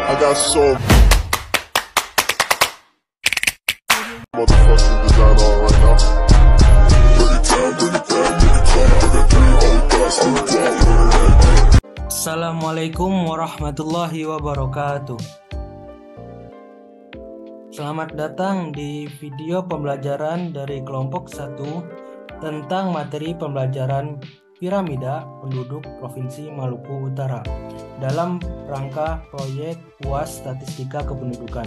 I got some motherfucking design on right now. Bring it down, bring it down, bring it down. I got 3 old thoughts to the top. Assalamualaikum warahmatullahi wabarakatuh. Selamat datang di video pembelajaran dari kelompok 1 tentang materi pembelajaran piramida penduduk Provinsi Maluku Utara dalam rangka proyek UAS Statistika Kependudukan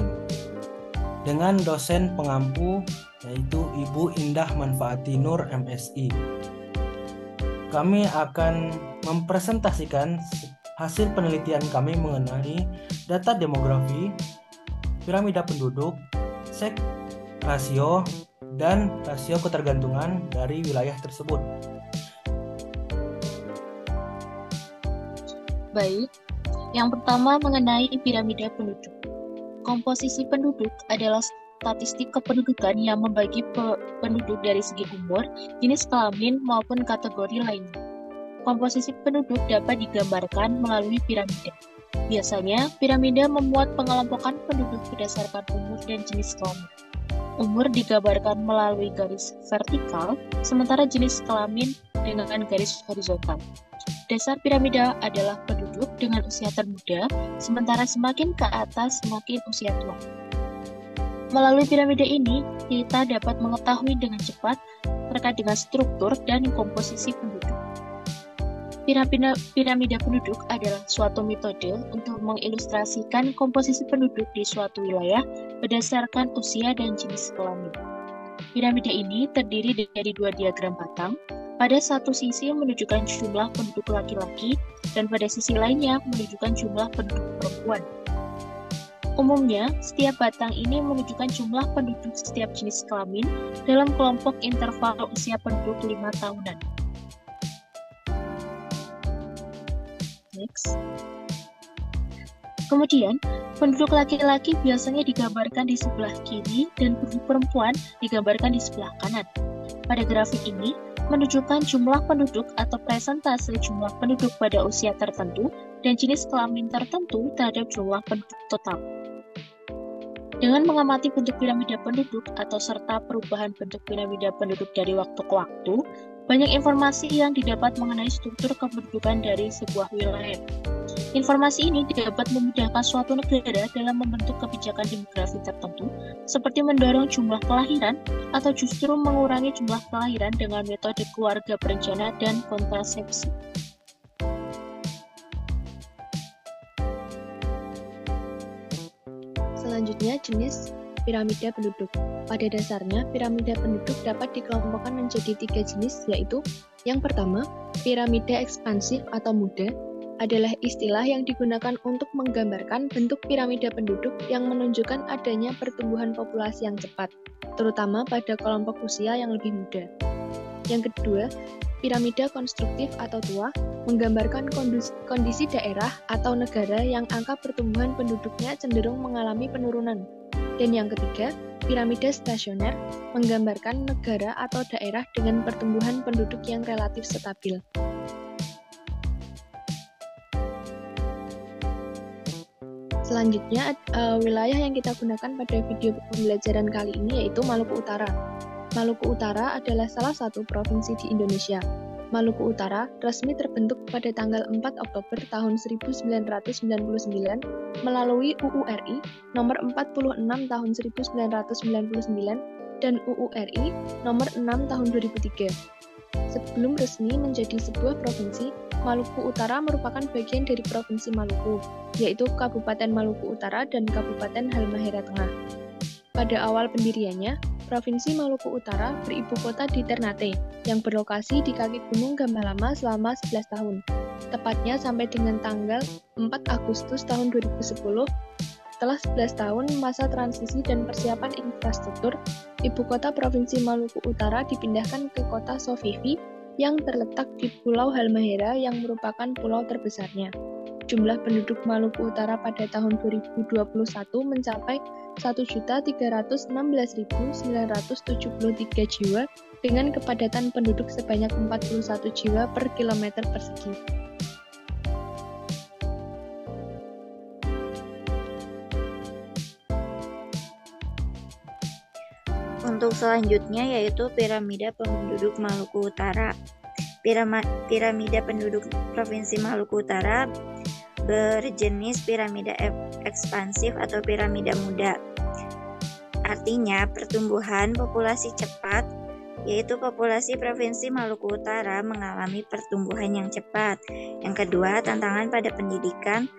dengan dosen pengampu yaitu Ibu Indah Manfaati Nur MSI. Kami akan mempresentasikan hasil penelitian kami mengenai data demografi, piramida penduduk, seks rasio, dan rasio ketergantungan dari wilayah tersebut. Baik, yang pertama mengenai piramida penduduk. Komposisi penduduk adalah statistik kependudukan yang membagi penduduk dari segi umur, jenis kelamin, maupun kategori lainnya. Komposisi penduduk dapat digambarkan melalui piramida. Biasanya, piramida memuat pengelompokan penduduk berdasarkan umur dan jenis kelamin. Umur digambarkan melalui garis vertikal, sementara jenis kelamin dengan garis horizontal. Dasar piramida adalah penduduk dengan usia termuda, sementara semakin ke atas semakin usia tua. Melalui piramida ini, kita dapat mengetahui dengan cepat terkait dengan struktur dan komposisi penduduk. Piramida penduduk adalah suatu metode untuk mengilustrasikan komposisi penduduk di suatu wilayah berdasarkan usia dan jenis kelamin. Piramida ini terdiri dari 2 diagram batang. Pada satu sisi menunjukkan jumlah penduduk laki-laki dan pada sisi lainnya menunjukkan jumlah penduduk perempuan. Umumnya, setiap batang ini menunjukkan jumlah penduduk setiap jenis kelamin dalam kelompok interval usia penduduk 5 tahunan. Next. Kemudian, penduduk laki-laki biasanya digambarkan di sebelah kiri dan penduduk perempuan digambarkan di sebelah kanan. Pada grafik ini, menunjukkan jumlah penduduk atau presentase jumlah penduduk pada usia tertentu dan jenis kelamin tertentu terhadap jumlah penduduk total. Dengan mengamati bentuk piramida penduduk atau serta perubahan bentuk piramida penduduk dari waktu ke waktu, banyak informasi yang didapat mengenai struktur kependudukan dari sebuah wilayah. Informasi ini dapat memudahkan suatu negara dalam membentuk kebijakan demografi tertentu, seperti mendorong jumlah kelahiran atau justru mengurangi jumlah kelahiran dengan metode keluarga berencana dan kontrasepsi. Selanjutnya, jenis piramida penduduk. Pada dasarnya, piramida penduduk dapat dikelompokkan menjadi 3 jenis, yaitu yang pertama, piramida ekspansif atau muda, adalah istilah yang digunakan untuk menggambarkan bentuk piramida penduduk yang menunjukkan adanya pertumbuhan populasi yang cepat, terutama pada kelompok usia yang lebih muda. Yang kedua, piramida konstruktif atau tua, menggambarkan kondisi daerah atau negara yang angka pertumbuhan penduduknya cenderung mengalami penurunan. Dan yang ketiga, piramida stasioner, menggambarkan negara atau daerah dengan pertumbuhan penduduk yang relatif stabil. Selanjutnya, wilayah yang kita gunakan pada video pembelajaran kali ini yaitu Maluku Utara. Maluku Utara adalah salah satu provinsi di Indonesia. Maluku Utara resmi terbentuk pada tanggal 4 Oktober tahun 1999 melalui UU RI nomor 46 tahun 1999 dan UU RI nomor 6 tahun 2003. Sebelum resmi menjadi sebuah provinsi, Maluku Utara merupakan bagian dari Provinsi Maluku, yaitu Kabupaten Maluku Utara dan Kabupaten Halmahera Tengah. Pada awal pendiriannya, Provinsi Maluku Utara beribu kota di Ternate, yang berlokasi di kaki Gunung Gamalama selama 11 tahun. Tepatnya sampai dengan tanggal 4 Agustus tahun 2010, setelah 11 tahun masa transisi dan persiapan infrastruktur, ibu kota Provinsi Maluku Utara dipindahkan ke kota Sovivi yang terletak di Pulau Halmahera yang merupakan pulau terbesarnya. Jumlah penduduk Maluku Utara pada tahun 2021 mencapai 1.316.973 jiwa dengan kepadatan penduduk sebanyak 41 jiwa per kilometer persegi. Untuk selanjutnya yaitu piramida penduduk Maluku Utara. Piramida penduduk Provinsi Maluku Utara berjenis piramida ekspansif atau piramida muda. Artinya pertumbuhan populasi cepat, yaitu populasi Provinsi Maluku Utara mengalami pertumbuhan yang cepat. Yang kedua, tantangan pada pendidikan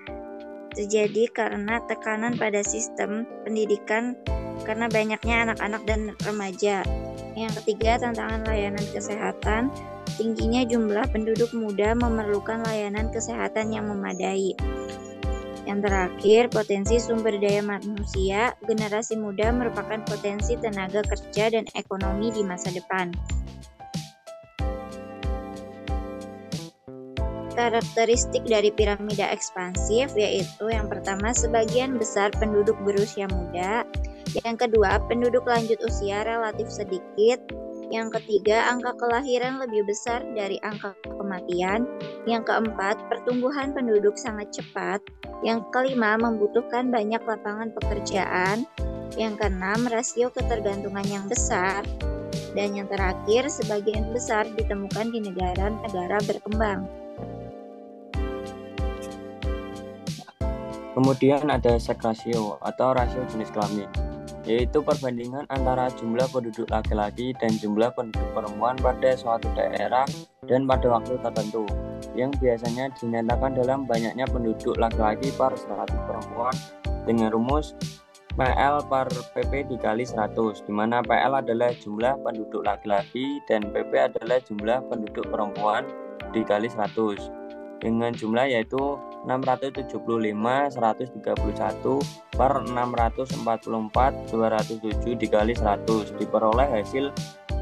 terjadi karena tekanan pada sistem pendidikan karena banyaknya anak-anak dan remaja. Yang ketiga, tantangan layanan kesehatan. Tingginya jumlah penduduk muda memerlukan layanan kesehatan yang memadai. Yang terakhir, potensi sumber daya manusia. Generasi muda merupakan potensi tenaga kerja dan ekonomi di masa depan. Karakteristik dari piramida ekspansif yaitu yang pertama, sebagian besar penduduk berusia muda. Yang kedua, penduduk lanjut usia relatif sedikit. Yang ketiga, angka kelahiran lebih besar dari angka kematian. Yang keempat, pertumbuhan penduduk sangat cepat. Yang kelima, membutuhkan banyak lapangan pekerjaan. Yang keenam, rasio ketergantungan yang besar. Dan yang terakhir, sebagian besar ditemukan di negara-negara berkembang. Kemudian ada sex ratio atau rasio jenis kelamin, yaitu perbandingan antara jumlah penduduk laki-laki dan jumlah penduduk perempuan pada suatu daerah dan pada waktu tertentu, yang biasanya dinyatakan dalam banyaknya penduduk laki-laki per 100 perempuan dengan rumus PL per PP dikali 100, di mana PL adalah jumlah penduduk laki-laki dan PP adalah jumlah penduduk perempuan dikali 100, dengan jumlah yaitu 675, 131 per 644, 207 dikali 100, diperoleh hasil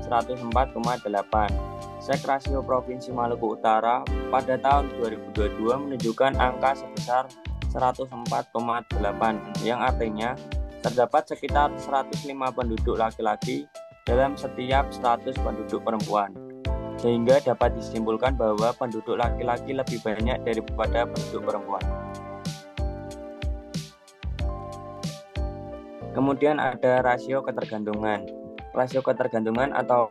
104,8. Sex rasio Provinsi Maluku Utara pada tahun 2022 menunjukkan angka sebesar 104,8, yang artinya terdapat sekitar 105 penduduk laki-laki dalam setiap 100 penduduk perempuan, sehingga dapat disimpulkan bahwa penduduk laki-laki lebih banyak daripada penduduk perempuan. Kemudian ada rasio ketergantungan. Rasio ketergantungan atau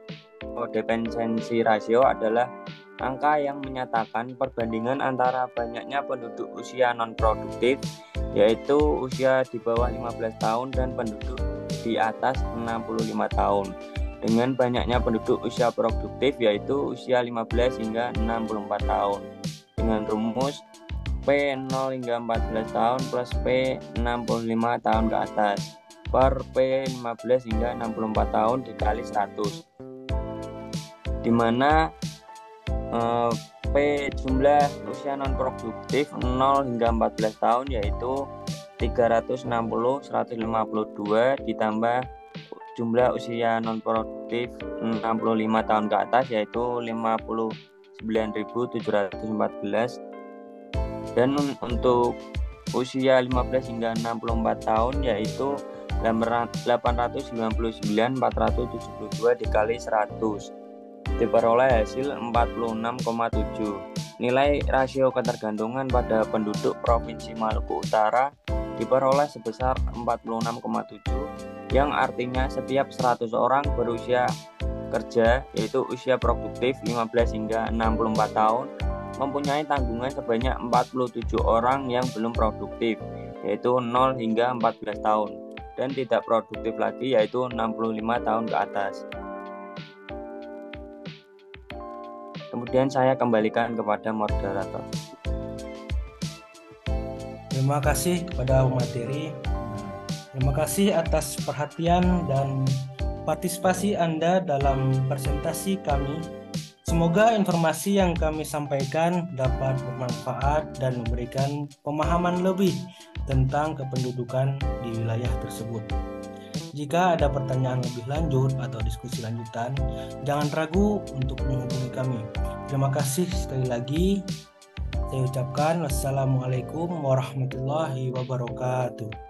dependency ratio adalah angka yang menyatakan perbandingan antara banyaknya penduduk usia non-produktif, yaitu usia di bawah 15 tahun dan penduduk di atas 65 tahun, dengan banyaknya penduduk usia produktif yaitu usia 15 hingga 64 tahun, dengan rumus P 0 hingga 14 tahun plus P 65 tahun ke atas per P 15 hingga 64 tahun dikali 100, di mana P jumlah usia non produktif 0 hingga 14 tahun yaitu 360 152 ditambah jumlah usia non produktif 65 tahun ke atas yaitu 59.714, dan untuk usia 15 hingga 64 tahun yaitu 899.472 dikali 100, diperoleh hasil 46,7. Nilai rasio ketergantungan pada penduduk Provinsi Maluku Utara diperoleh sebesar 46,7, yang artinya setiap 100 orang berusia kerja yaitu usia produktif 15 hingga 64 tahun mempunyai tanggungan sebanyak 47 orang yang belum produktif yaitu 0 hingga 14 tahun dan tidak produktif lagi yaitu 65 tahun ke atas. Kemudian saya kembalikan kepada moderator. Terima kasih kepada materi. Terima kasih atas perhatian dan partisipasi Anda dalam presentasi kami. Semoga informasi yang kami sampaikan dapat bermanfaat dan memberikan pemahaman lebih tentang kependudukan di wilayah tersebut. Jika ada pertanyaan lebih lanjut atau diskusi lanjutan, jangan ragu untuk menghubungi kami. Terima kasih sekali lagi. Saya ucapkan wassalamualaikum warahmatullahi wabarakatuh.